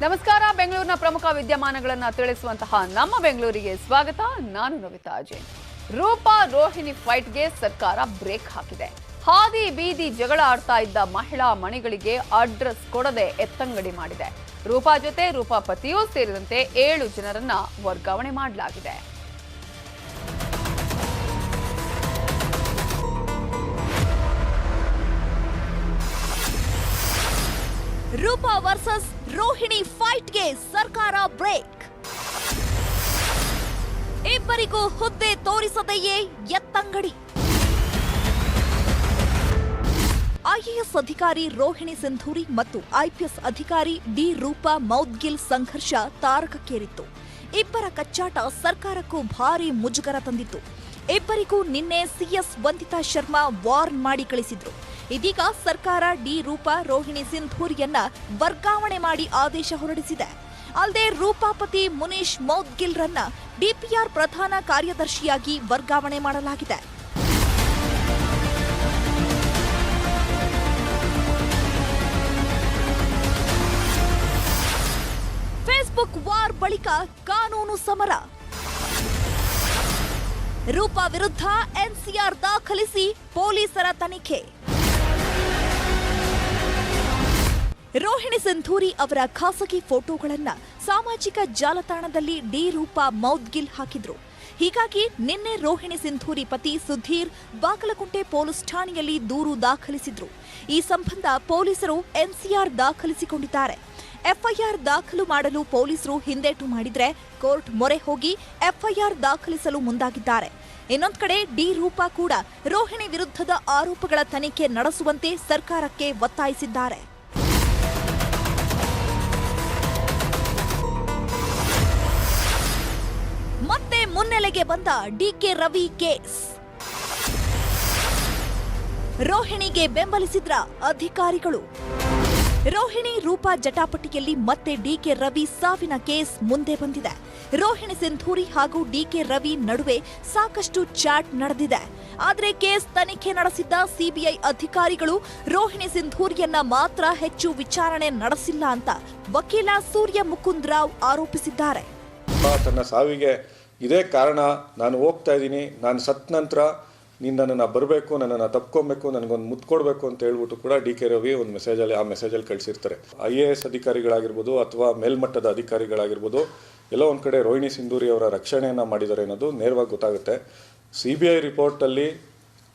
ನಮಸ್ಕಾರ. ಬೆಂಗಳೂರಿನ ಪ್ರಮುಖ ವಿದ್ಯಮಾನಗಳನ್ನು ತಿಳಿಸುವಂತಹ ನಮ್ಮ ಬೆಂಗಳೂರಿಗೆ ಸ್ವಾಗತ. ನಾನು ನವಿತಾ ಅಜಯ್. ರೂಪಾ ರೋಹಿಣಿ ಫೈಟ್ಗೆ ಸರ್ಕಾರ ಬ್ರೇಕ್ ಹಾಕಿದೆ. ಹಾದಿ ಬೀದಿ ಜಗಳ ಆಡ್ತಾ ಇದ್ದ ಮಹಿಳಾ ಮಣಿಗಳಿಗೆ ಅಡ್ರೆಸ್ ಕೊಡದೆ ಎತ್ತಂಗಡಿ ಮಾಡಿದೆ. ರೂಪಾ ಜೊತೆ ರೂಪಾ ಪತಿಯೂ ಸೇರಿದಂತೆ 7 ಜನರನ್ನ ವರ್ಗಾವಣೆ ಮಾಡಲಾಗಿದೆ. ರೂಪಾ ವರ್ಸಸ್ ರೋಹಿಣಿ ಫೈಟ್ಗೆ ಸರ್ಕಾರ ಬ್ರೇಕ್. ಇಬ್ಬರಿಗೂ ಹುದ್ದೆ ತೋರಿಸದೆಯೇ ಎತ್ತಂಗಡಿ. ಐಎಎಸ್ ಅಧಿಕಾರಿ ರೋಹಿಣಿ ಸಿಂಧೂರಿ ಮತ್ತು ಐಪಿಎಸ್ ಅಧಿಕಾರಿ ಡಿ ರೂಪಾ ಮೌದ್ಗಿಲ್ ಸಂಘರ್ಷ ತಾರಕಕ್ಕೇರಿತ್ತು. ಇಬ್ಬರ ಕಚ್ಚಾಟ ಸರ್ಕಾರಕ್ಕೂ ಭಾರಿ ಮುಜುಗರ ತಂದಿತ್ತು. ಇಬ್ಬರಿಗೂ ನಿನ್ನೆ ಸಿಎಸ್ ವಂದಿತಾ ಶರ್ಮಾ ವಾರ್ನ್ ಮಾಡಿ ಕಳಿಸಿದ್ರು. ಇದೀಗ ಸರ್ಕಾರ ಡಿ ರೂಪಾ ರೋಹಿಣಿ ಸಿಂಧೂರಿಯನ್ನ ವರ್ಗಾವಣೆ ಮಾಡಿ ಆದೇಶ ಹೊರಡಿಸಿದೆ. ಅಲ್ಲದೆ ರೂಪಾ ಪತಿ ಮುನೀಶ್ ಮೌದ್ಗಿಲ್ರನ್ನ ಡಿಪಿಆರ್ ಪ್ರಧಾನ ಕಾರ್ಯದರ್ಶಿಯಾಗಿ ವರ್ಗಾವಣೆ ಮಾಡಲಾಗಿದೆ. ಫೇಸ್ಬುಕ್ ವಾರ್ ಬಳಿಕ ಕಾನೂನು ಸಮರ. ರೂಪಾ ವಿರುದ್ಧ ಎನ್ಸಿಆರ್ ದಾಖಲಿಸಿ ಪೊಲೀಸರ ತನಿಖೆ. ರೋಹಿಣಿ ಸಿಂಧೂರಿ ಅವರ ಖಾಸಗಿ ಫೋಟೋಗಳನ್ನ ಸಾಮಾಜಿಕ ಜಾಲತಾಣದಲ್ಲಿ ಡಿ ರೂಪಾ ಮೌದ್ಗಿಲ್ ಹಾಕಿದ್ರು. ಹೀಗಾಗಿ ನಿನ್ನೆ ರೋಹಿಣಿ ಸಿಂಧೂರಿ ಪತಿ ಸುಧೀರ್ ಬಾಗಲಕೋಟೆ ಪೊಲೀಸ್ ಠಾಣೆಯಲ್ಲಿ ದೂರು ದಾಖಲಿಸಿದ್ರು. ಈ ಸಂಬಂಧ ಪೊಲೀಸರು ಎನ್ಸಿಆರ್ ದಾಖಲಿಸಿಕೊಂಡಿದ್ದಾರೆ. ಎಫ್ಐಆರ್ ದಾಖಲು ಮಾಡಲು ಪೊಲೀಸರು ಹಿಂದೇಟು ಮಾಡಿದ್ರೆ ಕೋರ್ಟ್ ಮೊರೆ ಹೋಗಿ ಎಫ್ಐಆರ್ ದಾಖಲಿಸಲು ಮುಂದಾಗಿದ್ದಾರೆ. ಇನ್ನೊಂದು ಕಡೆ ಡಿ ರೂಪಾ ಕೂಡ ರೋಹಿಣಿ ವಿರುದ್ಧದ ಆರೋಪಗಳ ತನಿಖೆ ನಡೆಸುವಂತೆ ಸರ್ಕಾರಕ್ಕೆ ಒತ್ತಾಯಿಸಿದ್ದಾರೆ. ಮತ್ತೆ ಮುನ್ನೆಲೆಗೆ ಬಂದ ಡಿಕೆ ರವಿ ಕೇಸ್. ರೋಹಿಣಿಗೆ ಬೆಂಬಲಿಸಿದ್ರ ಅಧಿಕಾರಿಗಳು. ರೋಹಿಣಿ ರೂಪಾ ಜಟಾಪಟಿಯಲ್ಲಿ ಮತ್ತೆ ಡಿಕೆ ರವಿ ಸಾವಿನ ಕೇಸ್ ಮುಂದೆ ಬಂದಿದೆ. ರೋಹಿಣಿ ಸಿಂಧೂರಿ ಹಾಗೂ ಡಿಕೆ ರವಿ ನಡುವೆ ಸಾಕಷ್ಟು ಚಾಟ್ ನಡೆದಿದೆ. ಆದರೆ ಕೇಸ್ ತನಿಖೆ ನಡೆಸಿದ್ದ ಸಿಬಿಐ ಅಧಿಕಾರಿಗಳು ರೋಹಿಣಿ ಸಿಂಧೂರಿಯನ್ನ ಮಾತ್ರ ಹೆಚ್ಚು ವಿಚಾರಣೆ ನಡೆಸಿಲ್ಲ ಅಂತ ವಕೀಲ ಸೂರ್ಯ ಮುಕುಂದ್ ರಾವ್ ಆರೋಪಿಸಿದ್ದಾರೆ. ತನ್ನ ಸಾವಿಗೆ ಇದೇ ಕಾರಣ, ನಾನು ಹೋಗ್ತಾ ಇದ್ದೀನಿ, ನಾನು ಸತ್ ನಂತರ ನೀನು ನನ್ನನ್ನು ಬರಬೇಕು, ನನ್ನನ್ನು ತಪ್ಕೊಬೇಕು, ನನಗೊಂದು ಮುತ್ತು ಕೊಡಬೇಕು ಅಂತ ಹೇಳ್ಬಿಟ್ಟು ಕೂಡ ಡಿ ಕೆ ರವಿ ಒಂದು ಮೆಸೇಜಲ್ಲಿ ಕಳಿಸಿರ್ತಾರೆ. IAS ಅಧಿಕಾರಿಗಳಾಗಿರ್ಬೋದು ಅಥವಾ ಮೇಲ್ಮಟ್ಟದ ಅಧಿಕಾರಿಗಳಾಗಿರ್ಬೋದು ಎಲ್ಲೋ ಒಂದು ಕಡೆ ರೋಹಿಣಿ ಸಿಂಧೂರಿ ಅವರ ರಕ್ಷಣೆಯನ್ನು ಮಾಡಿದ್ದಾರೆ ಅನ್ನೋದು ನೇರವಾಗಿ ಗೊತ್ತಾಗುತ್ತೆ. CBI ರಿಪೋರ್ಟಲ್ಲಿ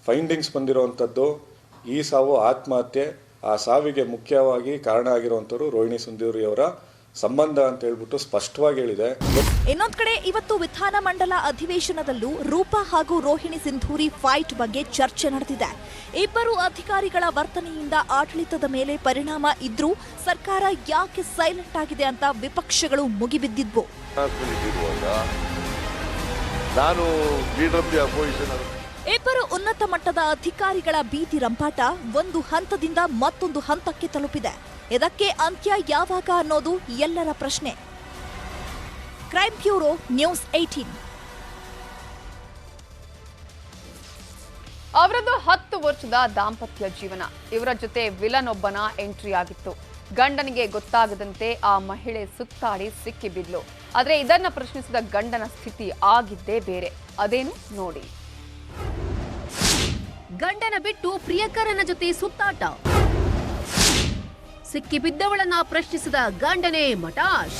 ಫೈಂಡಿಂಗ್ಸ್ ಬಂದಿರೋವಂಥದ್ದು ಈ ಸಾವು ಆತ್ಮಹತ್ಯೆ, ಆ ಸಾವಿಗೆ ಮುಖ್ಯವಾಗಿ ಕಾರಣ ಆಗಿರುವಂಥವ್ರು ರೋಹಿಣಿ ಸಿಂಧೂರಿ ಅವರ ಸಂಬಂಧ ಅಂತ ಹೇಳ್ಬಿಟ್ಟು ಸ್ಪಷ್ಟವಾಗಿ ಹೇಳಿದೆ. ಇನ್ನೊಂದ್ ಕಡೆ ಇವತ್ತು ವಿಧಾನಮಂಡಲ ಅಧಿವೇಶನದಲ್ಲೂ ರೂಪಾ ಹಾಗೂ ರೋಹಿಣಿ ಸಿಂಧೂರಿ ಫೈಟ್ ಬಗ್ಗೆ ಚರ್ಚೆ ನಡೆದಿದೆ. ಇಬ್ಬರು ಅಧಿಕಾರಿಗಳ ವರ್ತನೆಯಿಂದ ಆಡಳಿತದ ಮೇಲೆ ಪರಿಣಾಮ ಇದ್ರೂ ಸರ್ಕಾರ ಯಾಕೆ ಸೈಲೆಂಟ್ ಆಗಿದೆ ಅಂತ ವಿಪಕ್ಷಗಳು ಮುಗಿಬಿದ್ದಿದ್ವು. ಇಬ್ಬರು ಉನ್ನತ ಮಟ್ಟದ ಅಧಿಕಾರಿಗಳ ಬೀದಿ ರಂಪಾಟ ಒಂದು ಹಂತದಿಂದ ಮತ್ತೊಂದು ಹಂತಕ್ಕೆ ತಲುಪಿದೆ. ಇದಕ್ಕೆ ಅಂತ್ಯ ಯಾವಾಗ ಅನ್ನೋದು ಎಲ್ಲರ ಪ್ರಶ್ನೆ. Crime bureau, news 18. ಅವರದ್ದು 10 ವರ್ಷದ ದಾಂಪತ್ಯ ಜೀವನ. ಇವರ ಜೊತೆ ವಿಲನ್ ಒಬ್ಬನ ಎಂಟ್ರಿ ಆಗಿತ್ತು. ಗಂಡನಿಗೆ ಗೊತ್ತಾಗದಂತೆ ಆ ಮಹಿಳೆ ಸುತ್ತಾಡಿ ಸಿಕ್ಕಿಬಿದ್ಲು. ಆದರೆ ಇದನ್ನ ಪ್ರಶ್ನಿಸಿದ ಗಂಡನ ಸ್ಥಿತಿ ಆಗಿದ್ದೇ ಬೇರೆ. ಅದೇನು ನೋಡಿ. ಗಂಡನ ಬಿಟ್ಟು ಪ್ರಿಯಕರನ ಜೊತೆ ಸುತ್ತಾಟ. ಸಿಕ್ಕಿಬಿದ್ದವಳನ್ನ ಪ್ರಶ್ನಿಸಿದ ಗಂಡನೇ ಮಟಾಶ್.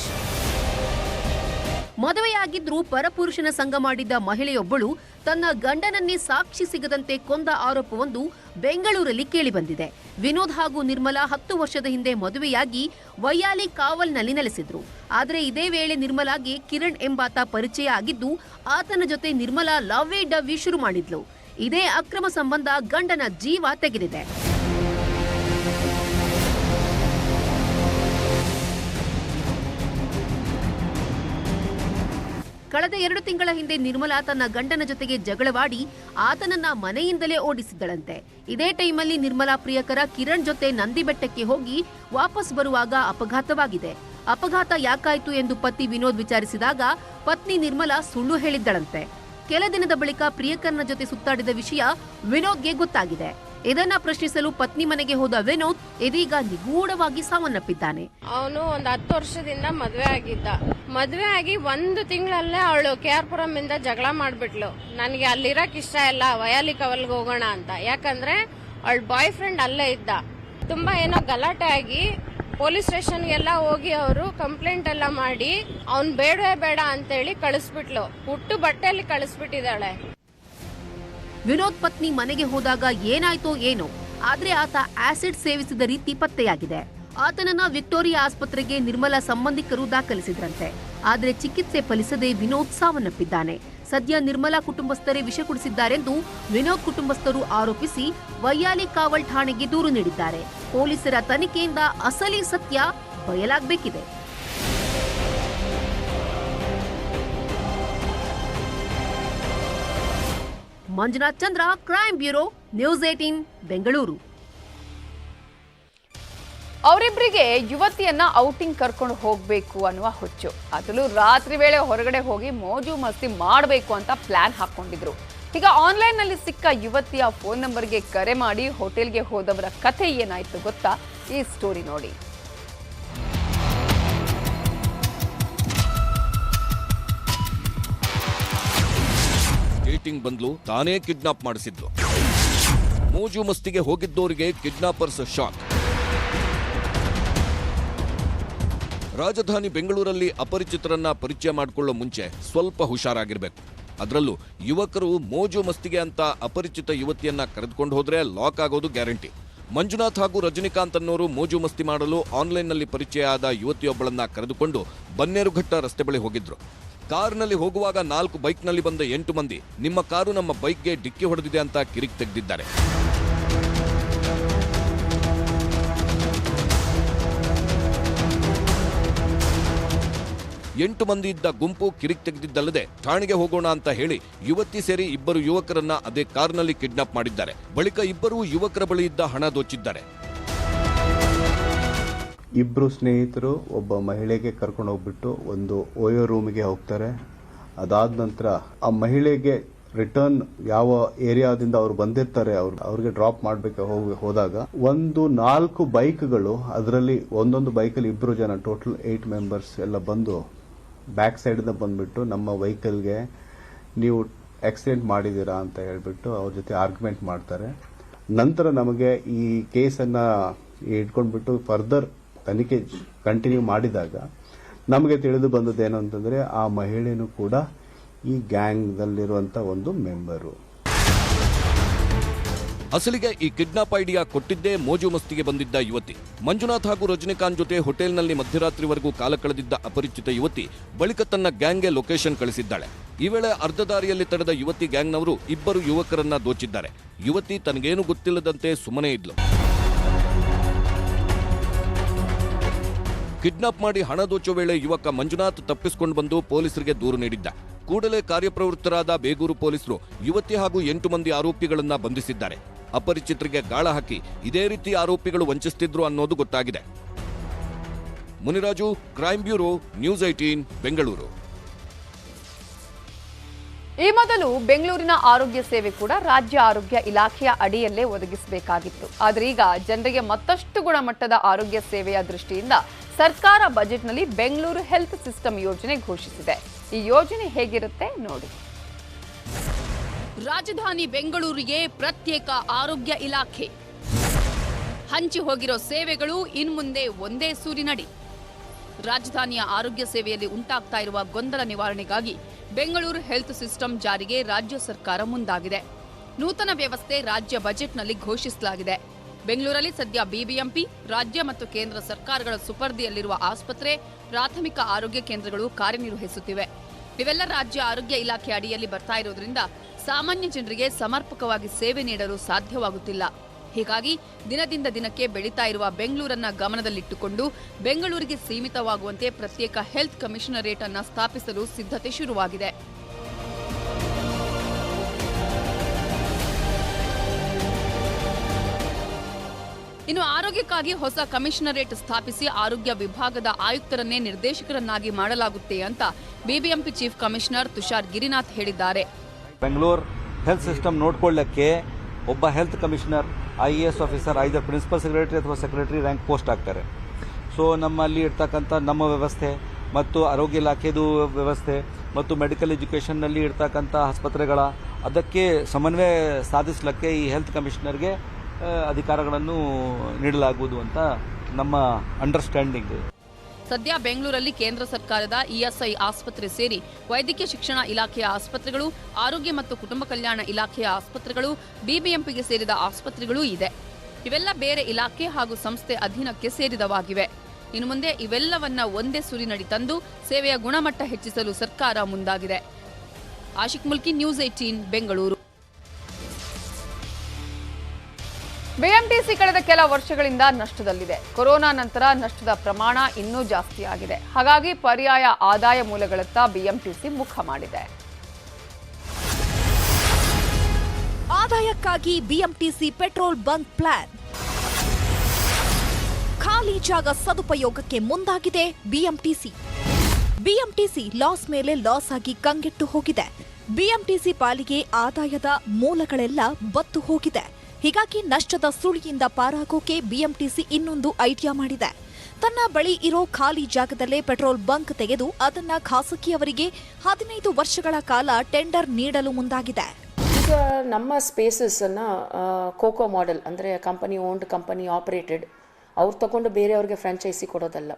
ಮದುವೆಯಾಗಿದ್ರೂ ಪರಪುರುಷನ ಸಂಗ ಮಾಡಿದ್ದ ಮಹಿಳೆಯೊಬ್ಬಳು ತನ್ನ ಗಂಡನನ್ನೇ ಸಾಕ್ಷಿ ಸಿಗದಂತೆ ಕೊಂದ ಆರೋಪವೊಂದು ಬೆಂಗಳೂರಲ್ಲಿ ಕೇಳಿಬಂದಿದೆ. ವಿನೋದ್ ಹಾಗೂ ನಿರ್ಮಲಾ 10 ವರ್ಷದ ಹಿಂದೆ ಮದುವೆಯಾಗಿ ವೈಯಾಲಿ ಕಾವಲ್ನಲ್ಲಿ ನೆಲೆಸಿದ್ರು. ಆದರೆ ಇದೇ ವೇಳೆ ನಿರ್ಮಲಾಗೆ ಕಿರಣ್ ಎಂಬಾತ ಪರಿಚಯ ಆಗಿದ್ದು ಆತನ ಜೊತೆ ನಿರ್ಮಲಾ ಲವ್ವೇ ಡವ್ವಿ ಶುರು ಮಾಡಿದ್ಲು. ಇದೇ ಅಕ್ರಮ ಸಂಬಂಧ ಗಂಡನ ಜೀವ ತೆಗೆದಿದೆ. ಕಳೆದ 2 ತಿಂಗಳ ಹಿಂದೆ ನಿರ್ಮಲಾ ತನ್ನ ಗಂಡನ ಜೊತೆಗೆ ಜಗಳವಾಡಿ ಆತನನ್ನ ಮನೆಯಿಂದಲೇ ಓಡಿಸಿದ್ದಳಂತೆ. ಇದೇ ಟೈಮಲ್ಲಿ ನಿರ್ಮಲಾ ಪ್ರಿಯಕರ ಕಿರಣ್ ಜೊತೆ ನಂದಿ ಬೆಟ್ಟಕ್ಕೆ ಹೋಗಿ ವಾಪಸ್ ಬರುವಾಗ ಅಪಘಾತವಾಗಿದೆ. ಅಪಘಾತ ಯಾಕಾಯ್ತು ಎಂದು ಪತಿ ವಿನೋದ್ ವಿಚಾರಿಸಿದಾಗ ಪತ್ನಿ ನಿರ್ಮಲಾ ಸುಳ್ಳು ಹೇಳಿದ್ದಳಂತೆ. ಕೆಲ ದಿನದ ಬಳಿಕ ಪ್ರಿಯಕರನ ಜೊತೆ ಸುತ್ತಾಡಿದ ವಿಷಯ ವಿನೋದ್ಗೆ ಗೊತ್ತಾಗಿದೆ. ಇದನ್ನ ಪ್ರಶ್ನಿಸಲು ಪತ್ನಿ ಮನೆಗೆ ಹೋದ ವಿನೋದ್ ಇದೀಗ ನಿಗೂಢವಾಗಿ ಸಾವನ್ನಪ್ಪಿದ್ದಾನೆ. ಅವನು ಒಂದು 10 ವರ್ಷದಿಂದ ಮದ್ವೆ ಆಗಿದ್ದ. ಮದ್ವೆ ಆಗಿ 1 ತಿಂಗಳಲ್ಲೇ ಅವಳು KR ಇಂದ ಜಗಳ ಮಾಡ್ಬಿಟ್ಲು. ನನಗೆ ಅಲ್ಲಿರಕ್ ಇಷ್ಟ ಇಲ್ಲ, ವಯಾಲಿ ಕವಲ್ಗೆ ಹೋಗೋಣ ಅಂತ. ಯಾಕಂದ್ರೆ ಅವಳ ಬಾಯ್ ಫ್ರೆಂಡ್ ಅಲ್ಲೇ ಇದ್ದ. ತುಂಬಾ ಏನೋ ಗಲಾಟೆ ಆಗಿ ಪೊಲೀಸ್ ಸ್ಟೇಷನ್ಗೆಲ್ಲ ಹೋಗಿ ಅವರು ಕಂಪ್ಲೇಂಟ್ ಎಲ್ಲ ಮಾಡಿ ಅವ್ನ್ ಬೇಡವೇ ಬೇಡ ಅಂತೇಳಿ ಕಳಿಸ್ಬಿಟ್ಲು. ಹುಟ್ಟು ಬಟ್ಟೆಯಲ್ಲಿ ಕಳಿಸ್ಬಿಟ್ಟಿದ್ದಾಳೆ. ವಿನೋದ್ ಪತ್ನಿ ಮನೆಗೆ ಹೋದಾಗ ಏನಾಯ್ತೋ ಏನೋ, ಆದ್ರೆ ಆತ ಆಸಿಡ್ ಸೇವಿಸಿದ ರೀತಿ ಪತ್ತೆಯಾಗಿದೆ. ಆತನನ್ನ ವಿಕ್ಟೋರಿಯಾ ಆಸ್ಪತ್ರೆಗೆ ನಿರ್ಮಲಾ ಸಂಬಂಧಿಕರು ದಾಖಲಿಸಿದ್ರಂತೆ. ಆದ್ರೆ ಚಿಕಿತ್ಸೆ ಫಲಿಸದೆ ವಿನೋದ್ ಸಾವನ್ನಪ್ಪಿದ್ದಾನೆ. ಸದ್ಯ ನಿರ್ಮಲಾ ಕುಟುಂಬಸ್ಥರೇ ವಿಷ ಕುಡಿಸಿದ್ದಾರೆಂದು ವಿನೋದ್ ಕುಟುಂಬಸ್ಥರು ಆರೋಪಿಸಿ ವೈಯಾಲಿ ಕಾವಲ್ ಠಾಣೆಗೆ ದೂರು ನೀಡಿದ್ದಾರೆ. ಪೊಲೀಸರ ತನಿಖೆಯಿಂದ ಅಸಲಿ ಸತ್ಯ ಬಯಲಾಗಬೇಕಿದೆ. Manjunath Chandra, crime bureau, news 18 Bengaluru. ಅವರಿಬ್ಬರಿಗೆ ಯುವತಿಯನ್ನ ಔಟಿಂಗ್ ಕರ್ಕೊಂಡು ಹೋಗ್ಬೇಕು ಅನ್ನುವ ಹುಚ್ಚು. ಅದರಲ್ಲೂ ರಾತ್ರಿ ವೇಳೆ ಹೊರಗಡೆ ಹೋಗಿ ಮೋಜು ಮಸ್ತಿ ಮಾಡಬೇಕು ಅಂತ ಪ್ಲಾನ್ ಹಾಕೊಂಡಿದ್ರು. ಈಗ ಆನ್ಲೈನ್ ನಲ್ಲಿ ಸಿಕ್ಕ ಯುವತಿಯ ಫೋನ್ ನಂಬರ್ಗೆ ಕರೆ ಮಾಡಿ ಹೋಟೆಲ್ಗೆ ಹೋದವರ ಕಥೆ ಏನಾಯ್ತು ಗೊತ್ತಾ? ಈ ಸ್ಟೋರಿ ನೋಡಿ. ಡೇಟಿಂಗ್ ಬಂದ್ಲು, ತಾನೇ ಕಿಡ್ನಾಪ್ ಮಾಡಿಸಿದ್ಲು. ಮೋಜು ಮಸ್ತಿಗೆ ಹೋಗಿದ್ದವರಿಗೆ ಕಿಡ್ನಾಪರ್ಸ್ ಶಾಕ್. ರಾಜಧಾನಿ ಬೆಂಗಳೂರಲ್ಲಿ ಅಪರಿಚಿತರನ್ನ ಪರಿಚಯ ಮಾಡಿಕೊಳ್ಳೋ ಮುಂಚೆ ಸ್ವಲ್ಪ ಹುಷಾರಾಗಿರ್ಬೇಕು. ಅದರಲ್ಲೂ ಯುವಕರು ಮೋಜು ಮಸ್ತಿಗೆ ಅಂತ ಅಪರಿಚಿತ ಯುವತಿಯನ್ನ ಕರೆದುಕೊಂಡು ಹೋದ್ರೆ ಲಾಕ್ ಆಗೋದು ಗ್ಯಾರಂಟಿ. ಮಂಜುನಾಥ್ ಹಾಗೂ ರಜನಿಕಾಂತ್ ಅನ್ನೋರು ಮೋಜು ಮಸ್ತಿ ಮಾಡಲು ಆನ್ಲೈನ್ನಲ್ಲಿ ಪರಿಚಯ ಆದ ಯುವತಿಯೊಬ್ಬಳನ್ನ ಕರೆದುಕೊಂಡು ಬನ್ನೇರುಘಟ್ಟ ರಸ್ತೆ ಬಳಿ ಹೋಗಿದ್ರು. ಕಾರ್ನಲ್ಲಿ ಹೋಗುವಾಗ 4 ಬೈಕ್ನಲ್ಲಿ ಬಂದ 8 ಮಂದಿ ನಿಮ್ಮ ಕಾರು ನಮ್ಮ ಬೈಕ್ಗೆ ಡಿಕ್ಕಿ ಹೊಡೆದಿದೆ ಅಂತ ಕಿರಿಕ್ ತೆಗೆದಿದ್ದಾರೆ. ಎಂಟು ಮಂದಿ ಇದ್ದ ಗುಂಪು ಕಿರಿಕ್ ತೆಗೆದಿದ್ದಲ್ಲದೆ ಠಾಣೆಗೆ ಹೋಗೋಣ ಅಂತ ಹೇಳಿ ಯುವತಿ ಸೇರಿ 2 ಯುವಕರನ್ನ ಅದೇ ಕಾರ್ನಲ್ಲಿ ಕಿಡ್ನಾಪ್ ಮಾಡಿದ್ದಾರೆ. ಬಳಿಕ 2 ಯುವಕರ ಬಳಿ ಇದ್ದ ಹಣ ದೋಚಿದ್ದಾರೆ. 2 ಸ್ನೇಹಿತರು ಒಬ್ಬ ಮಹಿಳೆಗೆ ಕರ್ಕೊಂಡು ಹೋಗ್ಬಿಟ್ಟು ಒಂದು ಓಯೋ ರೂಮಿಗೆ ಹೋಗ್ತಾರೆ. ಅದಾದ ನಂತರ ಆ ಮಹಿಳೆಗೆ ರಿಟರ್ನ್ ಯಾವ ಏರಿಯಾದಿಂದ ಅವ್ರು ಬಂದಿರ್ತಾರೆ ಅವ್ರಿಗೆ ಡ್ರಾಪ್ ಮಾಡಬೇಕು ಹೋದಾಗ 4 ಬೈಕ್ಗಳು, ಅದರಲ್ಲಿ ಒಂದೊಂದು ಬೈಕಲ್ಲಿ 2 ಜನ, ಟೋಟಲ್ 8 ಮೆಂಬರ್ಸ್ ಎಲ್ಲ ಬಂದು ಬ್ಯಾಕ್ ಸೈಡಿಂದ ಬಂದ್ಬಿಟ್ಟು ನಮ್ಮ ವೆಹಿಕಲ್ಗೆ ನೀವು ಆಕ್ಸಿಡೆಂಟ್ ಮಾಡಿದ್ದೀರಾ ಅಂತ ಹೇಳ್ಬಿಟ್ಟು ಅವ್ರ ಜೊತೆ ಆರ್ಗ್ಯುಮೆಂಟ್ ಮಾಡ್ತಾರೆ. ನಂತರ ನಮಗೆ ಈ ಕೇಸನ್ನು ಇಟ್ಕೊಂಡ್ಬಿಟ್ಟು ಫರ್ದರ್ ತನಿಖೆ ಕಂಟಿನ್ಯೂ ಮಾಡಿದಾಗ ನಮಗೆ ತಿಳಿದು ಬಂದದ್ದೇನು ಅಂತಂದರೆ ಆ ಮಹಿಳೆನೂ ಕೂಡ ಈ ಗ್ಯಾಂಗ್ದಲ್ಲಿರುವಂಥ ಒಂದು ಮೆಂಬರು. ಅಸಲಿಗೆ ಈ ಕಿಡ್ನಾಪ್ ಐಡಿಯಾ ಕೊಟ್ಟಿದ್ದೇ ಮೋಜು ಮಸ್ತಿಗೆ ಬಂದಿದ್ದ ಯುವತಿ. ಮಂಜುನಾಥ್ ಹಾಗೂ ರಜನಿಕಾಂತ್ ಜೊತೆ ಹೋಟೆಲ್ನಲ್ಲಿ ಮಧ್ಯರಾತ್ರಿವರೆಗೂ ಕಾಲ ಕಳೆದಿದ್ದ ಅಪರಿಚಿತ ಯುವತಿ ಬಳಿಕ ತನ್ನ ಗ್ಯಾಂಗ್ಗೆ ಲೊಕೇಶನ್ ಕಳಿಸಿದ್ದಾಳೆ. ಈ ವೇಳೆ ಅರ್ಧ ದಾರಿಯಲ್ಲಿ ತಡೆದ ಯುವತಿ ಗ್ಯಾಂಗ್ನವರು 2 ಯುವಕರನ್ನ ದೋಚಿದ್ದಾರೆ. ಯುವತಿ ತನಗೇನು ಗೊತ್ತಿಲ್ಲದಂತೆ ಸುಮ್ಮನೆ ಇದ್ಲು. ಕಿಡ್ನಾಪ್ ಮಾಡಿ ಹಣ ದೋಚೋ ವೇಳೆ ಯುವಕ ಮಂಜುನಾಥ್ ತಪ್ಪಿಸಿಕೊಂಡು ಬಂದು ಪೊಲೀಸರಿಗೆ ದೂರು ನೀಡಿದ್ದ. ಕೂಡಲೇ ಕಾರ್ಯಪ್ರವೃತ್ತರಾದ ಬೇಗೂರು ಪೊಲೀಸರು ಯುವತಿ ಹಾಗೂ 8 ಮಂದಿ ಆರೋಪಿಗಳನ್ನ ಬಂಧಿಸಿದ್ದಾರೆ. ಅಪರಿಚಿತರಿಗೆ ಗಾಳ ಹಾಕಿ ಇದೇ ರೀತಿ ಆರೋಪಿಗಳು ವಂಚಿಸುತ್ತಿದ್ರು ಅನ್ನೋದು ಗೊತ್ತಾಗಿದೆ. Muniraju, crime bureau, news 18 Bengaluru. ಈ ಮೊದಲು ಬೆಂಗಳೂರಿನ ಆರೋಗ್ಯ ಸೇವೆ ಕೂಡ ರಾಜ್ಯ ಆರೋಗ್ಯ ಇಲಾಖೆಯ ಅಡಿಯಲ್ಲೇ ಒದಗಿಸಬೇಕಾಗಿತ್ತು. ಆದರೆ ಈಗ ಜನರಿಗೆ ಮತ್ತಷ್ಟು ಗುಣಮಟ್ಟದ ಆರೋಗ್ಯ ಸೇವೆಯ ದೃಷ್ಟಿಯಿಂದ ಸರ್ಕಾರ ಬಜೆಟ್ನಲ್ಲಿ ಬೆಂಗಳೂರು ಹೆಲ್ತ್ ಸಿಸ್ಟಮ್ ಯೋಜನೆ ಘೋಷಿಸಿದೆ. ಈ ಯೋಜನೆ ಹೇಗಿರುತ್ತೆ ನೋಡಿ. ರಾಜಧಾನಿ ಬೆಂಗಳೂರಿಗೆ ಪ್ರತ್ಯೇಕ ಆರೋಗ್ಯ ಇಲಾಖೆ. ಹಂಚಿ ಹೋಗಿರೋ ಸೇವೆಗಳು ಇನ್ಮುಂದೆ ಒಂದೇ ಸೂರಿನಡಿ. ರಾಜಧಾನಿಯ ಆರೋಗ್ಯ ಸೇವೆಯಲ್ಲಿ ಉಂಟಾಗ್ತಾ ಇರುವ ಗೊಂದಲ ನಿವಾರಣೆಗಾಗಿ ಬೆಂಗಳೂರು ಹೆಲ್ತ್ ಸಿಸ್ಟಮ್ ಜಾರಿಗೆ ರಾಜ್ಯ ಸರ್ಕಾರ ಮುಂದಾಗಿದೆ. ನೂತನ ವ್ಯವಸ್ಥೆ ರಾಜ್ಯ ಬಜೆಟ್ನಲ್ಲಿ ಘೋಷಿಸಲಾಗಿದೆ. ಬೆಂಗಳೂರಲ್ಲಿ ಸದ್ಯ ಬಿಬಿಎಂಪಿ, ರಾಜ್ಯ ಮತ್ತು ಕೇಂದ್ರ ಸರ್ಕಾರಗಳ ಸುಪರ್ದಿಯಲ್ಲಿರುವ ಆಸ್ಪತ್ರೆ, ಪ್ರಾಥಮಿಕ ಆರೋಗ್ಯ ಕೇಂದ್ರಗಳು ಕಾರ್ಯನಿರ್ವಹಿಸುತ್ತಿವೆ. ಇವೆಲ್ಲ ರಾಜ್ಯ ಆರೋಗ್ಯ ಇಲಾಖೆ ಅಡಿಯಲ್ಲಿ ಬರ್ತಾ ಇರೋದ್ರಿಂದ ಸಾಮಾನ್ಯ ಜನರಿಗೆ ಸಮರ್ಪಕವಾಗಿ ಸೇವೆ ನೀಡಲು ಸಾಧ್ಯವಾಗುತ್ತಿಲ್ಲ. ಹೀಗಾಗಿ ದಿನದಿಂದ ದಿನಕ್ಕೆ ಬೆಳೀತಾ ಇರುವ ಬೆಂಗಳೂರನ್ನ ಗಮನದಲ್ಲಿಟ್ಟುಕೊಂಡು ಬೆಂಗಳೂರಿಗೆ ಸೀಮಿತವಾಗುವಂತೆ ಪ್ರತ್ಯೇಕ ಹೆಲ್ತ್ ಕಮಿಷನರೇಟ್ ಅನ್ನು ಸ್ಥಾಪಿಸಲು ಸಿದ್ಧತೆ ಶುರುವಾಗಿದೆ. ಇನ್ನು ಆರೋಗ್ಯಕ್ಕಾಗಿ ಹೊಸ ಕಮಿಷನರೇಟ್ ಸ್ಥಾಪಿಸಿ ಆರೋಗ್ಯ ವಿಭಾಗದ ಆಯುಕ್ತರನ್ನೇ ನಿರ್ದೇಶಕರನ್ನಾಗಿ ಮಾಡಲಾಗುತ್ತೆ ಅಂತ BBMP chief commissioner Tushar Girinath ಹೇಳಿದ್ದಾರೆ. ಬೆಂಗಳೂರು ಹೆಲ್ತ್ ಸಿಸ್ಟಮ್ ನೋಡ್ಕೊಳ್ಳಕ್ಕೆ ಒಬ್ಬ ಹೆಲ್ತ್ ಕಮಿಷನರ್ IAS ಆಫೀಸರ್ ಐದರ್ ಪ್ರಿನ್ಸಿಪಲ್ ಸೆಕ್ರೆಟರಿ ಅಥವಾ ಸೆಕ್ರೆಟರಿ ರ್ಯಾಂಕ್ ಪೋಸ್ಟ್ ಆಗ್ತಾರೆ. ಸೊ ನಮ್ಮಲ್ಲಿ ಇರ್ತಕ್ಕಂಥ ನಮ್ಮ ವ್ಯವಸ್ಥೆ ಮತ್ತು ಆರೋಗ್ಯ ಇಲಾಖೆದು ವ್ಯವಸ್ಥೆ ಮತ್ತು ಮೆಡಿಕಲ್ ಎಜುಕೇಷನ್ನಲ್ಲಿ ಇರ್ತಕ್ಕಂಥ ಆಸ್ಪತ್ರೆಗಳ ಅದಕ್ಕೆ ಸಮನ್ವಯ ಸಾಧಿಸಲಿಕ್ಕೆ ಈ ಹೆಲ್ತ್ ಕಮಿಷನರ್ಗೆ ಅಧಿಕಾರಗಳನ್ನು ನೀಡಲಾಗುವುದು ಅಂತ ನಮ್ಮ ಅಂಡರ್ಸ್ಟ್ಯಾಂಡಿಂಗ್. ಸದ್ಯ ಬೆಂಗಳೂರಲ್ಲಿ ಕೇಂದ್ರ ಸರ್ಕಾರದ ESI ಆಸ್ಪತ್ರೆ ಸೇರಿ ವೈದ್ಯಕೀಯ ಶಿಕ್ಷಣ ಇಲಾಖೆಯ ಆಸ್ಪತ್ರೆಗಳು, ಆರೋಗ್ಯ ಮತ್ತು ಕುಟುಂಬ ಕಲ್ಯಾಣ ಇಲಾಖೆಯ ಆಸ್ಪತ್ರೆಗಳು, BBMPಗೆ ಸೇರಿದ ಆಸ್ಪತ್ರೆಗಳೂ ಇದೆ. ಇವೆಲ್ಲ ಬೇರೆ ಇಲಾಖೆ ಹಾಗೂ ಸಂಸ್ಥೆ ಅಧೀನಕ್ಕೆ ಸೇರಿದವಾಗಿವೆ. ಇನ್ನು ಮುಂದೆ ಇವೆಲ್ಲವನ್ನ ಒಂದೇ ಸೂರಿನಡಿ ತಂದು ಸೇವೆಯ ಗುಣಮಟ್ಟ ಹೆಚ್ಚಿಸಲು ಸರ್ಕಾರ ಮುಂದಾಗಿದೆ. ಆಶಿಕ್ ಮುಲ್ಕಿ, ನ್ಯೂಸ್ 18, ಬೆಂಗಳೂರು. BMTC ಕಳೆದ ಕೆಲ ವರ್ಷಗಳಿಂದ ನಷ್ಟದಲ್ಲಿದೆ. ಕೊರೋನಾ ನಂತರ ನಷ್ಟದ ಪ್ರಮಾಣ ಇನ್ನೂ ಜಾಸ್ತಿ ಆಗಿದೆ. ಹಾಗಾಗಿ ಪರ್ಯಾಯ ಆದಾಯ ಮೂಲಗಳತ್ತ BMTC ಮುಖ ಮಾಡಿದೆ. ಆದಾಯಕ್ಕಾಗಿ BMTC ಪೆಟ್ರೋಲ್ ಬಂಕ್ ಪ್ಲಾನ್. ಖಾಲಿ ಜಾಗ ಸದುಪಯೋಗಕ್ಕೆ ಮುಂದಾಗಿದೆ BMTC. BMTC ಲಾಸ್ ಮೇಲೆ ಲಾಸ್ ಆಗಿ ಕಂಗೆಟ್ಟು ಹೋಗಿದೆ. BMTC ಪಾಲಿಗೆ ಆದಾಯದ ಮೂಲಗಳೆಲ್ಲ ಬತ್ತು ಹೋಗಿದೆ. ಹೀಗಾಗಿ ನಷ್ಟದ ಸುಳಿಯಿಂದ ಪಾರಾಗೋಕೆ BMTC ಇನ್ನೊಂದು ಐಡಿಯಾ ಮಾಡಿದೆ. ತನ್ನ ಬಳಿ ಇರೋ ಖಾಲಿ ಜಾಗದಲ್ಲೇ ಪೆಟ್ರೋಲ್ ಬಂಕ್ ತೆಗೆದು ಅದನ್ನ ಖಾಸಗಿಯವರಿಗೆ 15 ವರ್ಷಗಳ ಕಾಲ ಟೆಂಡರ್ ನೀಡಲು ಮುಂದಾಗಿದೆ. ಈಗ ನಮ್ಮ ಸ್ಪೇಸಸ್ಸನ್ನು ಕೋಕೋ ಮಾಡೆಲ್ ಅಂದರೆ ಕಂಪನಿ ಓನ್ಡ್, ಕಂಪನಿ ಆಪರೇಟೆಡ್, ಅವ್ರು ತಗೊಂಡು ಬೇರೆಯವ್ರಿಗೆ ಫ್ರಾಂಚೈಸಿ ಕೊಡೋದಲ್ಲ.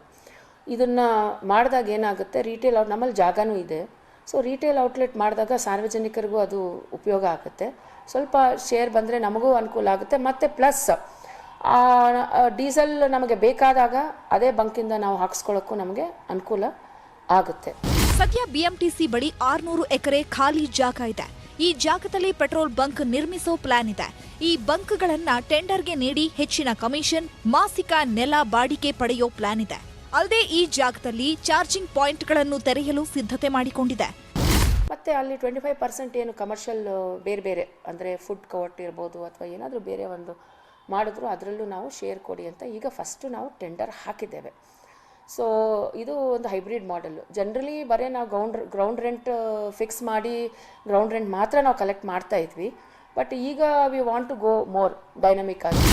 ಇದನ್ನು ಮಾಡಿದಾಗ ಏನಾಗುತ್ತೆ, ರಿಟೇಲ್ ನಮ್ಮಲ್ಲಿ ಜಾಗನೂ ಇದೆ. ಸೊ ರಿಟೇಲ್ ಔಟ್ಲೆಟ್ ಮಾಡಿದಾಗ ಸಾರ್ವಜನಿಕರಿಗೂ ಅದು ಉಪಯೋಗ ಆಗುತ್ತೆ. ಸ್ವಲ್ಪ ಶೇರ್ ಬಂದರೆ ನಮಗೂ ಅನುಕೂಲ ಆಗುತ್ತೆ. ಮತ್ತು ಪ್ಲಸ್ ಡೀಸೆಲ್ ನಮಗೆ ಬೇಕಾದಾಗ ಅದೇ ಬಂಕಿಂದ ನಾವು ಹಾಕ್ಸ್ಕೊಳ್ಳೋಕ್ಕೂ ನಮಗೆ ಅನುಕೂಲ ಆಗುತ್ತೆ. ಸದ್ಯ BMTC ಬಳಿ 600 ಎಕರೆ ಖಾಲಿ ಜಾಗ ಇದೆ. ಈ ಜಾಗದಲ್ಲಿ ಪೆಟ್ರೋಲ್ ಬಂಕ್ ನಿರ್ಮಿಸೋ ಪ್ಲಾನ್ ಇದೆ. ಈ ಬಂಕ್ಗಳನ್ನ ಟೆಂಡರ್ಗೆ ನೀಡಿ ಹೆಚ್ಚಿನ ಕಮಿಷನ್, ಮಾಸಿಕ ನೆಲ ಬಾಡಿಗೆ ಪಡೆಯೋ ಪ್ಲಾನ್ ಇದೆ. ಅಲ್ಲದೆ ಈ ಜಾಗದಲ್ಲಿ ಚಾರ್ಜಿಂಗ್ ಪಾಯಿಂಟ್ಗಳನ್ನು ತೆರೆಯಲು ಸಿದ್ಧತೆ ಮಾಡಿಕೊಂಡಿದೆ. ಮತ್ತು ಅಲ್ಲಿ 25% ಏನು ಕಮರ್ಷಿಯಲ್ ಬೇರೆ ಬೇರೆ ಅಂದರೆ ಫುಡ್ ಕೋರ್ಟ್ ಇರ್ಬೋದು ಅಥವಾ ಏನಾದರೂ ಬೇರೆ ಒಂದು ಮಾಡಿದ್ರು ಅದರಲ್ಲೂ ನಾವು ಶೇರ್ ಕೊಡಿ ಅಂತ ಈಗ ಫಸ್ಟು ನಾವು ಟೆಂಡರ್ ಹಾಕಿದ್ದೇವೆ. ಸೊ ಇದು ಒಂದು ಹೈಬ್ರಿಡ್ ಮಾಡೆಲ್ಲು. ಜನರಲಿ ಬರೀ ನಾವು ಗ್ರೌಂಡ್ ರೆಂಟ್ ಫಿಕ್ಸ್ ಮಾಡಿ ಗ್ರೌಂಡ್ ರೆಂಟ್ ಮಾತ್ರ ನಾವು ಕಲೆಕ್ಟ್ ಮಾಡ್ತಾ ಇದ್ವಿ. ಬಟ್ ಈಗ we want to go more dynamic ಆಗಿ.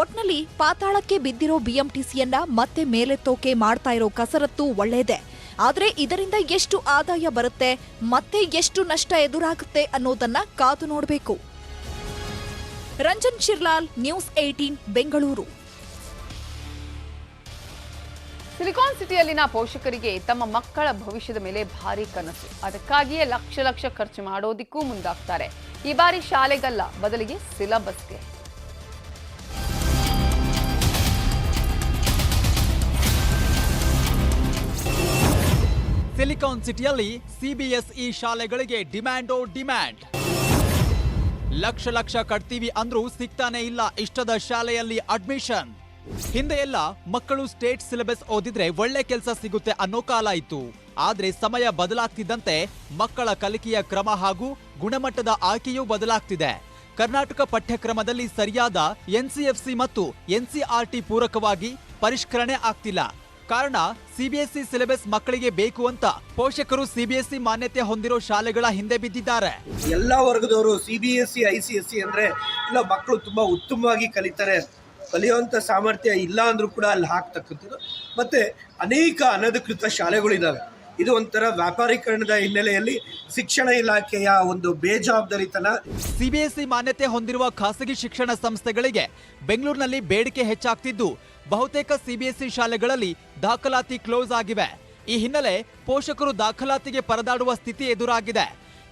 ಒಟ್ನಲ್ಲಿ ಪಾತಾಳಕ್ಕೆ ಬಿದ್ದಿರೋ BMTCಯನ್ನ ಮತ್ತೆ ಮೇಲೆತ್ತೋಕೆ ಮಾಡ್ತಾ ಇರೋ ಕಸರತ್ತು ಒಳ್ಳೆಯದೇ. ಆದ್ರೆ ಇದರಿಂದ ಎಷ್ಟು ಆದಾಯ ಬರುತ್ತೆ, ಮತ್ತೆ ಎಷ್ಟು ನಷ್ಟ ಎದುರಾಗುತ್ತೆ ಅನ್ನೋದನ್ನ ಕಾದು ನೋಡಬೇಕು. ರಂಜನ್ ಶಿರ್ಲಾಲ್, ನ್ಯೂಸ್ 18, ಬೆಂಗಳೂರು. ಸಿಲಿಕಾನ್ ಸಿಟಿಯಲ್ಲಿನ ಪೋಷಕರಿಗೆ ತಮ್ಮ ಮಕ್ಕಳ ಭವಿಷ್ಯದ ಮೇಲೆ ಭಾರಿ ಕನಸು. ಅದಕ್ಕಾಗಿಯೇ ಲಕ್ಷ ಖರ್ಚು ಮಾಡೋದಿಕ್ಕೂ ಮುಂದಾಗ್ತಾರೆ. ಈ ಬಾರಿ ಶಾಲೆಗಲ್ಲ, ಬದಲಿಗೆ ಸಿಲಬಸ್ಗೆ. ಸಿಲಿಕಾನ್ ಸಿಟಿಯಲ್ಲಿ CBSE ಶಾಲೆಗಳಿಗೆ ಡಿಮ್ಯಾಂಡ್. ಲಕ್ಷ ಕಟ್ತೀವಿ ಅಂದ್ರೂ ಸಿಗ್ತಾನೆ ಇಲ್ಲ ಇಷ್ಟದ ಶಾಲೆಯಲ್ಲಿ ಅಡ್ಮಿಷನ್. ಹಿಂದೆ ಎಲ್ಲ ಮಕ್ಕಳು ಸ್ಟೇಟ್ ಸಿಲೆಬಸ್ ಓದಿದ್ರೆ ಒಳ್ಳೆ ಕೆಲಸ ಸಿಗುತ್ತೆ ಅನ್ನೋ ಕಾಲ ಇತ್ತು. ಆದ್ರೆ ಸಮಯ ಬದಲಾಗ್ತಿದ್ದಂತೆ ಮಕ್ಕಳ ಕಲಿಕೆಯ ಕ್ರಮ ಹಾಗೂ ಗುಣಮಟ್ಟದ ಆಯ್ಕೆಯೂ ಬದಲಾಗ್ತಿದೆ. ಕರ್ನಾಟಕ ಪಠ್ಯಕ್ರಮದಲ್ಲಿ ಸರಿಯಾದ NCFC ಮತ್ತು NCRT ಪೂರಕವಾಗಿ ಪರಿಷ್ಕರಣೆ ಆಗ್ತಿಲ್ಲ. ಕಾರಣ CBSE ಸಿಲೆಬಸ್ ಮಕ್ಕಳಿಗೆ ಬೇಕು ಅಂತ ಪೋಷಕರು CBSE ಮಾನ್ಯತೆ ಹೊಂದಿರೋ ಶಾಲೆಗಳ ಹಿಂದೆ ಬಿದ್ದಿದ್ದಾರೆ. ಎಲ್ಲಾ ವರ್ಗದವರು CBSE ICSE ಅಂದ್ರೆ ಇಲ್ಲ ಮಕ್ಕಳು ತುಂಬಾ ಉತ್ತಮವಾಗಿ ಕಲಿತಾರೆ, ಕಲಿಯುವಂತ ಸಾಮರ್ಥ್ಯ ಇಲ್ಲ ಅಂದ್ರೂ ಕೂಡ ಅಲ್ಲಿ ಹಾಕ್ತಕ್ಕಂಥದ್ದು. ಮತ್ತೆ ಅನೇಕ ಅನಧಿಕೃತ ಶಾಲೆಗಳಿದ್ದಾವೆ. ಇದು ಒಂಥರ ವ್ಯಾಪಾರೀಕರಣದ ಹಿನ್ನೆಲೆಯಲ್ಲಿ ಶಿಕ್ಷಣ ಇಲಾಖೆಯ ಒಂದು ಬೇಜವಾಬ್ದಾರಿತನ. CBSE ಮಾನ್ಯತೆ ಹೊಂದಿರುವ ಖಾಸಗಿ ಶಿಕ್ಷಣ ಸಂಸ್ಥೆಗಳಿಗೆ ಬೆಂಗಳೂರಿನಲ್ಲಿ ಬೇಡಿಕೆ ಹೆಚ್ಚಾಗ್ತಿದ್ದು ಬಹುತೇಕ CBSE ಶಾಲೆಗಳಲ್ಲಿ ದಾಖಲಾತಿ ಕ್ಲೋಸ್ ಆಗಿವೆ. ಈ ಹಿನ್ನೆಲೆ ಪೋಷಕರು ದಾಖಲಾತಿಗೆ ಪರದಾಡುವ ಸ್ಥಿತಿ ಎದುರಾಗಿದೆ.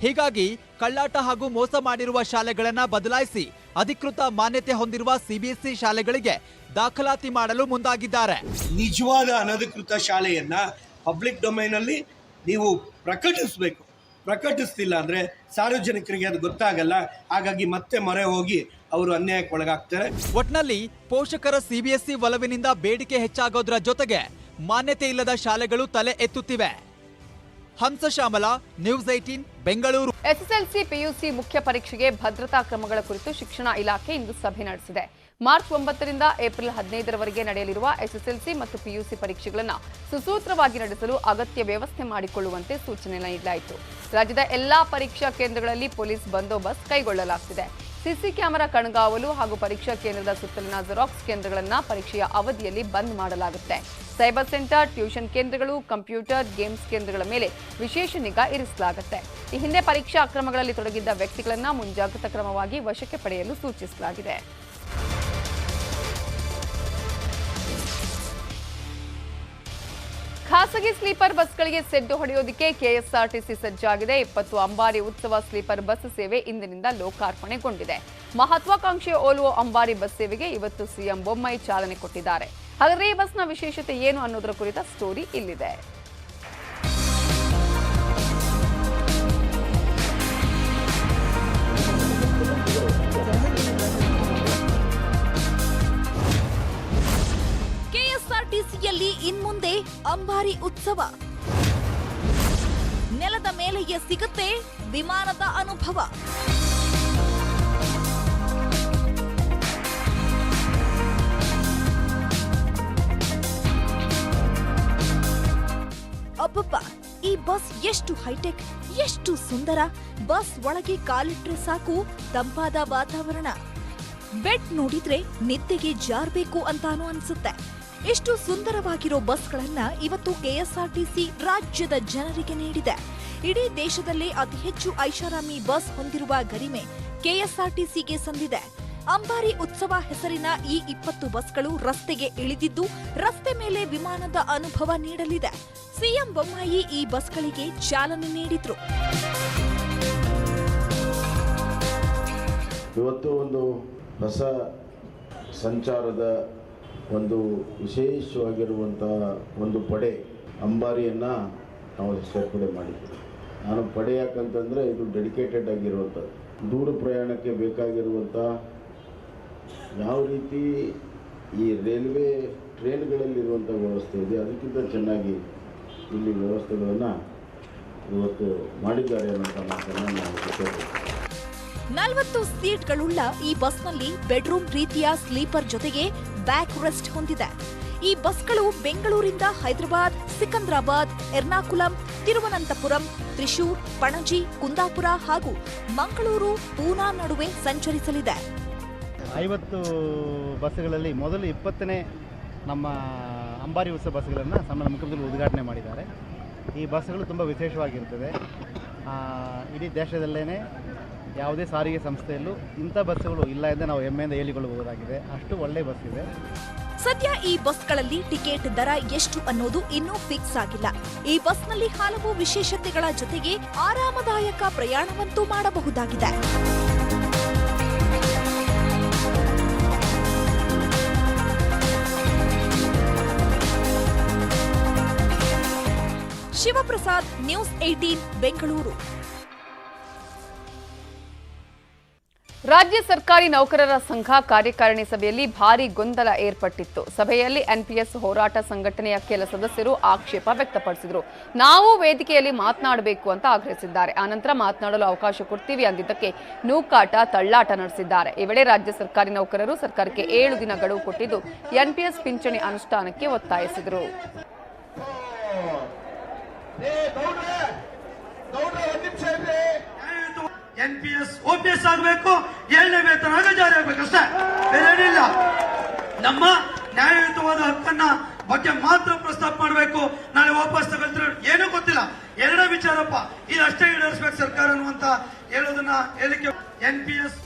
ಹೀಗಾಗಿ ಕಳ್ಳಾಟ ಹಾಗೂ ಮೋಸ ಮಾಡಿರುವ ಶಾಲೆಗಳನ್ನ ಬದಲಾಯಿಸಿ ಅಧಿಕೃತ ಮಾನ್ಯತೆ ಹೊಂದಿರುವ CBSE ಶಾಲೆಗಳಿಗೆ ದಾಖಲಾತಿ ಮಾಡಲು ಮುಂದಾಗಿದ್ದಾರೆ. ನಿಜವಾದ ಅನಧಿಕೃತ ಶಾಲೆಯನ್ನ ಪಬ್ಲಿಕ್ ಡೊಮೈನ್ ಅಲ್ಲಿ ನೀವು ಪ್ರಕಟಿಸಬೇಕು. ಪ್ರಕಟಿಸ್ತಿಲ್ಲ ಅಂದ್ರೆ ಸಾರ್ವಜನಿಕರಿಗೆ ಅದು ಗೊತ್ತಾಗಲ್ಲ. ಹಾಗಾಗಿ ಮತ್ತೆ ಮೊರೆ ಹೋಗಿ ಅವರು ಅನ್ಯಾಯಕ್ಕೆ ಒಳಗಾಗ್ತಾರೆ. ಒಟ್ನಲ್ಲಿ ಪೋಷಕರ CBSE ಒಲವಿನಿಂದ ಬೇಡಿಕೆ ಹೆಚ್ಚಾಗೋದ್ರ ಜೊತೆಗೆ ಮಾನ್ಯತೆ ಇಲ್ಲದ ಶಾಲೆಗಳು ತಲೆ ಎತ್ತುತ್ತಿವೆ. Hamsashyamala, news 18, Bengaluru. SSLC PUC ಮುಖ್ಯ ಪರೀಕ್ಷೆಗೆ ಭದ್ರತಾ ಕ್ರಮಗಳ ಕುರಿತು ಶಿಕ್ಷಣ ಇಲಾಖೆ ಇಂದು ಸಭೆ ನಡೆಸಿದೆ. ಮಾರ್ಚ್ 9ರಿಂದ ಏಪ್ರಿಲ್ 15ರವರೆಗೆ ನಡೆಯಲಿರುವ SSLC ಮತ್ತು PUC ಪರೀಕ್ಷೆಗಳನ್ನು ಸುಸೂತ್ರವಾಗಿ ನಡೆಸಲು ಅಗತ್ಯ ವ್ಯವಸ್ಥೆ ಮಾಡಿಕೊಳ್ಳುವಂತೆ ಸೂಚನೆ ನೀಡಲಾಯಿತು. ರಾಜ್ಯದ ಎಲ್ಲಾ ಪರೀಕ್ಷಾ ಕೇಂದ್ರಗಳಲ್ಲಿ ಪೊಲೀಸ್ ಬಂದೋಬಸ್ತ್ ಕೈಗೊಳ್ಳಲಾಗುತ್ತಿದೆ. ಸಿಸಿ ಕ್ಯಾಮೆರಾ ಕಣ್ಗಾವಲು ಹಾಗೂ ಪರೀಕ್ಷಾ ಕೇಂದ್ರದ ಸುತ್ತಲಿನ ಜೆರಾಕ್ಸ್ ಕೇಂದ್ರಗಳನ್ನು ಪರೀಕ್ಷೆಯ ಅವಧಿಯಲ್ಲಿ ಬಂದ್ ಮಾಡಲಾಗುತ್ತೆ. ಸೈಬರ್ ಸೆಂಟರ್, ಟ್ಯೂಷನ್ ಕೇಂದ್ರಗಳು, ಕಂಪ್ಯೂಟರ್, ಗೇಮ್ಸ್ ಕೇಂದ್ರಗಳ ಮೇಲೆ ವಿಶೇಷ ನಿಗಾ ಇರಿಸಲಾಗುತ್ತೆ. ಈ ಹಿಂದೆ ಪರೀಕ್ಷಾ ಅಕ್ರಮಗಳಲ್ಲಿ ತೊಡಗಿದ್ದ ವ್ಯಕ್ತಿಗಳನ್ನು ಮುಂಜಾಗ್ರತಾ ಕ್ರಮವಾಗಿ ವಶಕ್ಕೆ ಪಡೆಯಲು ಸೂಚಿಸಲಾಗಿದೆ. ಖಾಸಗಿ ಸ್ಲೀಪರ್ ಬಸ್ಗಳಿಗೆ ಸೆಡ್ಡು ಹೊಡೆಯೋದಕ್ಕೆ ಕೆಎಸ್ಆರ್ಟಿಸಿ ಸಜ್ಜಾಗಿದೆ. 20 ಅಂಬಾರಿ ಉತ್ಸವ ಸ್ಲೀಪರ್ ಬಸ್ ಸೇವೆ ಇಂದಿನಿಂದ ಲೋಕಾರ್ಪಣೆಗೊಂಡಿದೆ. ಮಹತ್ವಾಕಾಂಕ್ಷೆ ಓಲ್ವೋ ಅಂಬಾರಿ ಬಸ್ ಸೇವೆಗೆ ಇವತ್ತು ಸಿಎಂ ಬೊಮ್ಮಾಯಿ ಚಾಲನೆ ಕೊಟ್ಟಿದ್ದಾರೆ. ಹಾಗಾದ್ರೆ ಈ ಬಸ್ನ ವಿಶೇಷತೆ ಏನು ಅನ್ನೋದರ ಕುರಿತ ಸ್ಟೋರಿ ಇಲ್ಲಿದೆ. ಕೆಎಸ್ಆರ್ಟಿಸಿಯಲ್ಲಿ ಇನ್ಮುಂದೆ ಅಂಬಾರಿ ಉತ್ಸವ. ನೆಲದ ಮೇಲೆಯೇ ಸಿಗುತ್ತೆ ವಿಮಾನದ ಅನುಭವ. ಅಬ್ಬಬ್ಬ, ಈ ಬಸ್ ಎಷ್ಟು ಹೈಟೆಕ್, ಎಷ್ಟು ಸುಂದರ. ಬಸ್ ಒಳಗೆ ಕಾಲಿಟ್ರೆ ಸಾಕು ತಂಪಾದ ವಾತಾವರಣ. ಬೆಡ್ ನೋಡಿದ್ರೆ ನಿದ್ದೆಗೆ ಜಾರ್ಬೇಕು ಅಂತಾನೂ ಅನ್ಸುತ್ತೆ. ಎಷ್ಟು ಸುಂದರವಾಗಿರೋ ಬಸ್ಗಳನ್ನ ಇವತ್ತು ಕೆಎಸ್ಆರ್ಟಿಸಿ ರಾಜ್ಯದ ಜನರಿಗೆ ನೀಡಿದೆ. ಇಡೀ ದೇಶದಲ್ಲೇ ಅತಿ ಹೆಚ್ಚು ಐಷಾರಾಮಿ ಬಸ್ ಹೊಂದಿರುವ ಗರಿಮೆ ಕೆಎಸ್ಆರ್ಟಿಸಿಗೆ ಸಂದಿದೆ. ಅಂಬಾರಿ ಉತ್ಸವ ಹೆಸರಿನ ಈ 20 ಬಸ್ಗಳು ರಸ್ತೆಗೆ ಇಳಿದಿದ್ದು ರಸ್ತೆ ಮೇಲೆ ವಿಮಾನದ ಅನುಭವ ನೀಡಲಿದೆ. ಸಿಎಂ ಬೊಮ್ಮಾಯಿ ಈ ಬಸ್ಗಳಿಗೆ ಚಾಲನೆ ನೀಡಿದ್ರು. ಇವತ್ತು ಒಂದು ಹೊಸ ಸಂಚಾರದ ಒಂದು ವಿಶೇಷವಾಗಿರುವಂತಹ ಒಂದು ಪಡೆ ಅಂಬಾರಿಯನ್ನು ನಾವು ಸೇರ್ಪಡೆ ಮಾಡಿದ್ದೀವಿ. ನಾನು ಪಡೆ ಯಾಕಂತಂದರೆ ಇದು ಡೆಡಿಕೇಟೆಡ್ ಆಗಿರುವಂಥದ್ದು. ದೂರ ಪ್ರಯಾಣಕ್ಕೆ ಬೇಕಾಗಿರುವಂಥ ಯಾವ ರೀತಿ ಈ ರೈಲ್ವೆ ಟ್ರೈನ್ಗಳಲ್ಲಿರುವಂಥ ವ್ಯವಸ್ಥೆ ಇದೆ ಅದಕ್ಕಿಂತ ಚೆನ್ನಾಗಿ ಇಲ್ಲಿ ವ್ಯವಸ್ಥೆಗಳನ್ನು ಇವತ್ತು ಮಾಡಿದ್ದಾರೆ ಅನ್ನೋಂಥ ಮಾತನ್ನು ನಾವು ಗೊತ್ತಿದ್ದೇವೆ. 40 ಸೀಟ್ಗಳುಳ್ಳ ಈ ಬಸ್ನಲ್ಲಿ ಬೆಡ್ರೂಮ್ ರೀತಿಯ ಸ್ಲೀಪರ್ ಜೊತೆಗೆ ಬ್ಯಾಕ್ ರೆಸ್ಟ್ ಹೊಂದಿದೆ. ಈ ಬಸ್ಗಳು ಬೆಂಗಳೂರಿಂದ ಹೈದರಾಬಾದ್, ಸಿಕಂದ್ರಾಬಾದ್, ಎರ್ನಾಕುಲಂ, ತಿರುವನಂತಪುರಂ, ತ್ರಿಶೂರ್, ಪಣಜಿ, ಕುಂದಾಪುರ ಹಾಗೂ ಮಂಗಳೂರು, ಪೂನಾ ನಡುವೆ ಸಂಚರಿಸಲಿದೆ. 50 ಬಸ್ಗಳಲ್ಲಿ ಮೊದಲು 20ನೇ ನಮ್ಮ ಅಂಬಾರಿ ಉತ್ಸವ ಬಸ್ಗಳನ್ನು ಸನ್ಮಾನ್ಯ ಮುಖ್ಯಮಂತ್ರಿಗಳು ಉದ್ಘಾಟನೆ ಮಾಡಿದ್ದಾರೆ. ಈ ಬಸ್ಗಳು ತುಂಬ ವಿಶೇಷವಾಗಿರ್ತದೆ. ಇಡೀ ದೇಶದಲ್ಲೇ ಯಾವುದೇ ಸಾರಿಗೆ ಸಂಸ್ಥೆಯಲ್ಲೂ ಇಂಥ ಬಸ್ಸುಗಳು ಇಲ್ಲ ಎಂದು ನಾವು ಹೆಮ್ಮೆಯಿಂದ ಹೇಳಿಕೊಳ್ಳಬಹುದಾಗಿದೆ. ಅಷ್ಟು ಒಳ್ಳೆಯ ಬಸ್ ಇದೆ. ಸದ್ಯ ಈ ಬಸ್ಗಳಲ್ಲಿ ಟಿಕೆಟ್ ದರ ಎಷ್ಟು ಅನ್ನೋದು ಇನ್ನೂ ಫಿಕ್ಸ್ ಆಗಿಲ್ಲ. ಈ ಬಸ್ನಲ್ಲಿ ಹಲವು ವಿಶೇಷತೆಗಳ ಜೊತೆಗೆ ಆರಾಮದಾಯಕ ಪ್ರಯಾಣವಂತೂ ಮಾಡಬಹುದಾಗಿದೆ. ಶಿವಪ್ರಸಾದ್, ನ್ಯೂಸ್ 18 ಬೆಂಗಳೂರು. ರಾಜ್ಯ ಸರ್ಕಾರಿ ನೌಕರರ ಸಂಘ ಕಾರ್ಯಕಾರಿಣಿ ಸಭೆಯಲ್ಲಿ ಭಾರೀ ಗೊಂದಲ ಏರ್ಪಟ್ಟಿತ್ತು. ಸಭೆಯಲ್ಲಿ ಎನ್ಪಿಎಸ್ ಹೋರಾಟ ಸಂಘಟನೆಯ ಕೆಲ ಸದಸ್ಯರು ಆಕ್ಷೇಪ ವ್ಯಕ್ತಪಡಿಸಿದರು. ನಾವು ವೇದಿಕೆಯಲ್ಲಿ ಮಾತನಾಡಬೇಕು ಅಂತ ಆಗ್ರಹಿಸಿದ್ದಾರೆ. ಆನಂತರ ಮಾತನಾಡಲು ಅವಕಾಶ ಕೊಡ್ತೀವಿ ಅಂದಿದ್ದಕ್ಕೆ ನೂಕಾಟ, ತಳ್ಳಾಟ ನಡೆಸಿದ್ದಾರೆ. ಈ ವೇಳೆ ರಾಜ್ಯ ಸರ್ಕಾರಿ ನೌಕರರು ಸರ್ಕಾರಕ್ಕೆ 7 ದಿನ ಗಡುವು ಕೊಟ್ಟಿದ್ದು ಎನ್ಪಿಎಸ್ ಪಿಂಚಣಿ ಅನುಷ್ಠಾನಕ್ಕೆ ಒತ್ತಾಯಿಸಿದರು. ಎನ್ಪಿಎಸ್ ಓಪಿಎಸ್ ಆಗಬೇಕು, 7ನೇ ವೇತನ ಆಗ ಜಾರಿ ಆಗ್ಬೇಕಷ್ಟೇ, ಬೇರೇನಿಲ್ಲ. ನಮ್ಮ ನ್ಯಾಯಯುತವಾದ ಹಕ್ಕನ್ನ ಬಗ್ಗೆ ಮಾತ್ರ ಪ್ರಸ್ತಾಪ ಮಾಡಬೇಕು. ನಾಳೆ ವಾಪಸ್ ತಗೊಳ್ತಾರೆ ಏನೂ ಗೊತ್ತಿಲ್ಲ. 2 ವಿಚಾರಪ್ಪ, ಇದಷ್ಟೇ ಈಡೇರಿಸಬೇಕು ಸರ್ಕಾರ ಅನ್ನುವಂತ ಹೇಳೋದನ್ನ ಹೇಳಿಕೆ. ಎನ್ಪಿಎಸ್